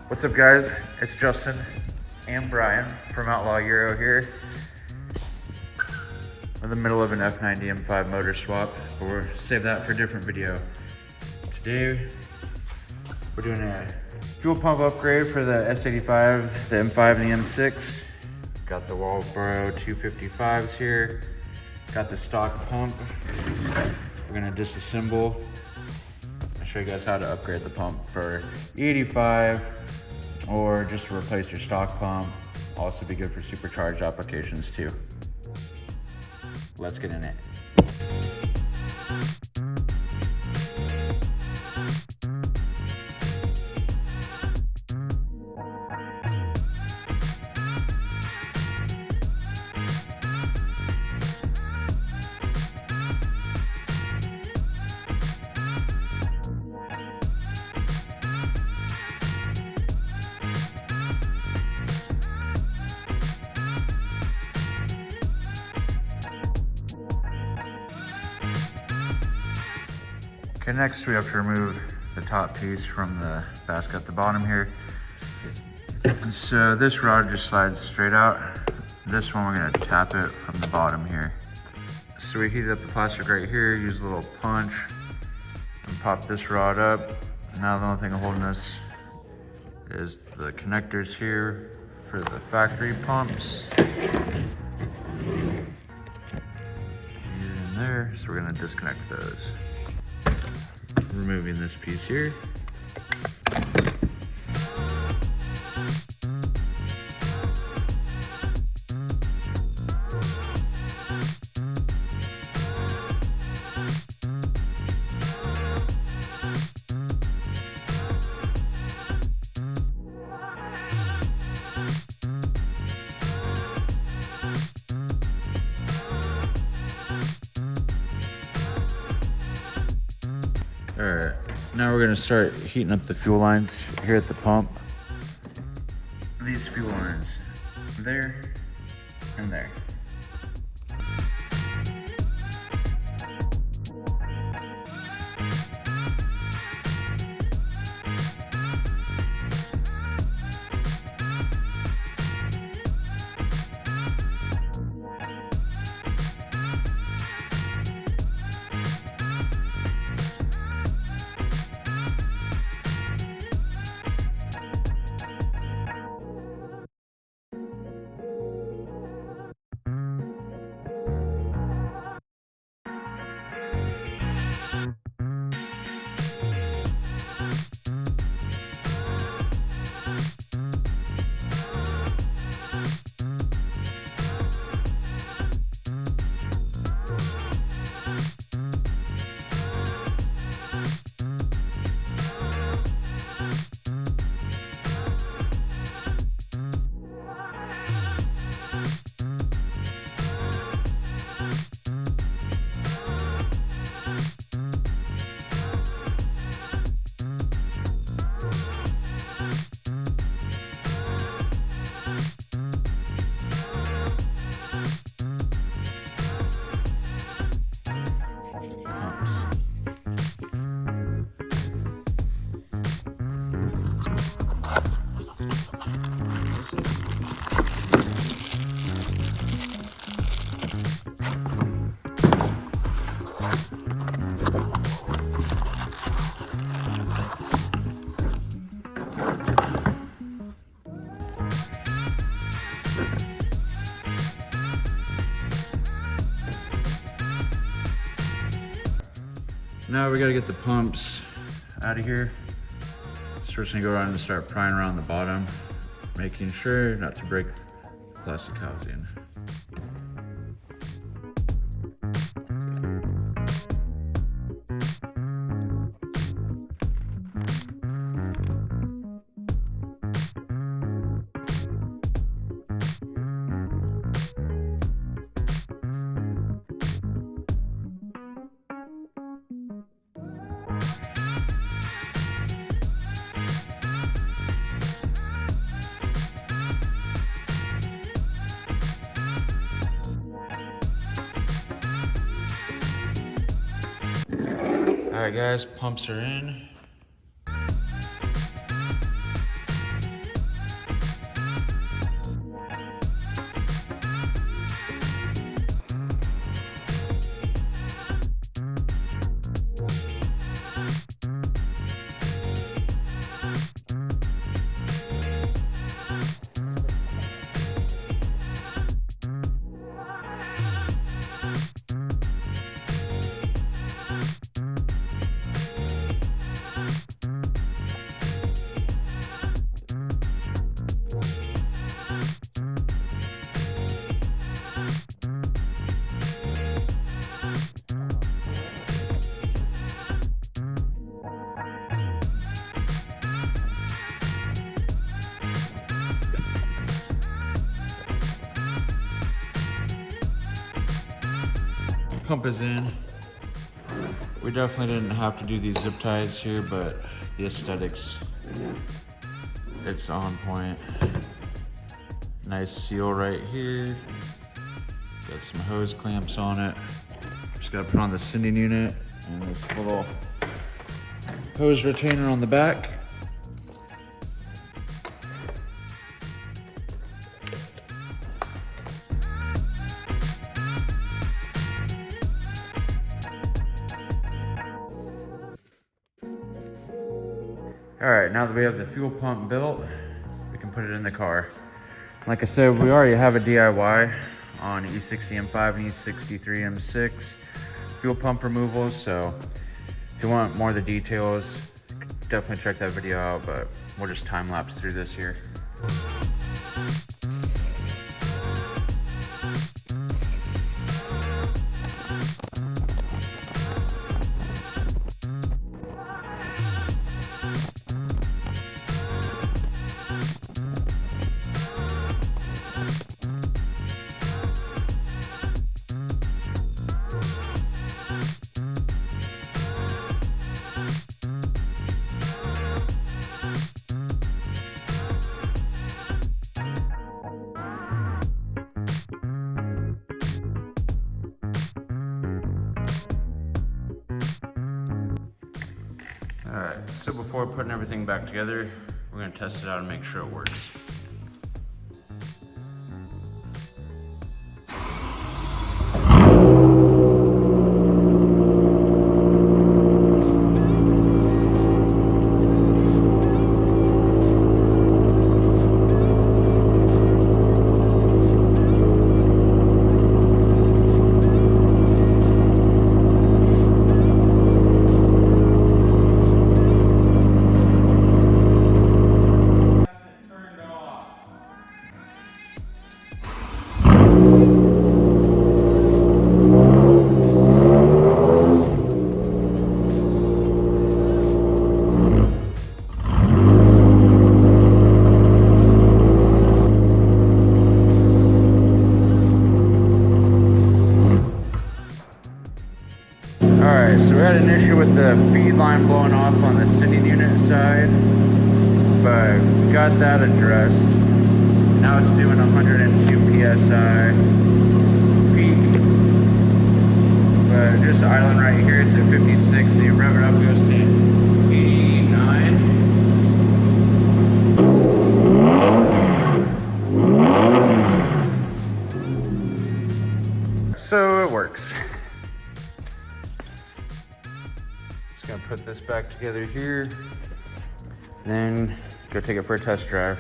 What's up, guys? It's Justin and Brian from Outlaw Euro here. We're in the middle of an F90 M5 motor swap, but we'll save that for a different video. Today, we're doing a fuel pump upgrade for the S85, the M5 and the M6. Got the Walbro 255s here. Got the stock pump. We're gonna disassemble. I'll show you guys how to upgrade the pump for E85 or just to replace your stock pump. Also be good for supercharged applications too. Let's get in it. Okay, next we have to remove the top piece from the basket at the bottom here. And so this rod just slides straight out. This one we're gonna tap it from the bottom here. So we heated up the plastic right here, use a little punch, and pop this rod up. Now the only thing holding this is the connectors here for the factory pumps. Get it in there, so we're gonna disconnect those. Removing this piece here. All right, now we're gonna start heating up the fuel lines here at the pump. These fuel lines, there and there. Now we gotta get the pumps out of here. So we're just gonna go around and start prying around the bottom, making sure not to break the plastic housing. All right, guys, pumps are in. pump is in. We definitely didn't have to do these zip ties here, but the aesthetics, it's on point. Nice seal right here. Got some hose clamps on it. Just gotta put on the sending unit and this little hose retainer on the back. All right, now that we have the fuel pump built, we can put it in the car. Like I said, we already have a DIY on E60 M5 and E63 M6 fuel pump removals, so if you want more of the details, definitely check that video out, but we'll just time lapse through this here. All right, so before putting everything back together, we're gonna test it out and make sure it works. Alright, so we had an issue with the feed line blowing off on the sending unit side, but we got that addressed. Now it's doing 102 PSI peak, but just idling right here, it's at 56, so you rev it up, it goes to 89. So it works. Gonna put this back together here, then go take it for a test drive.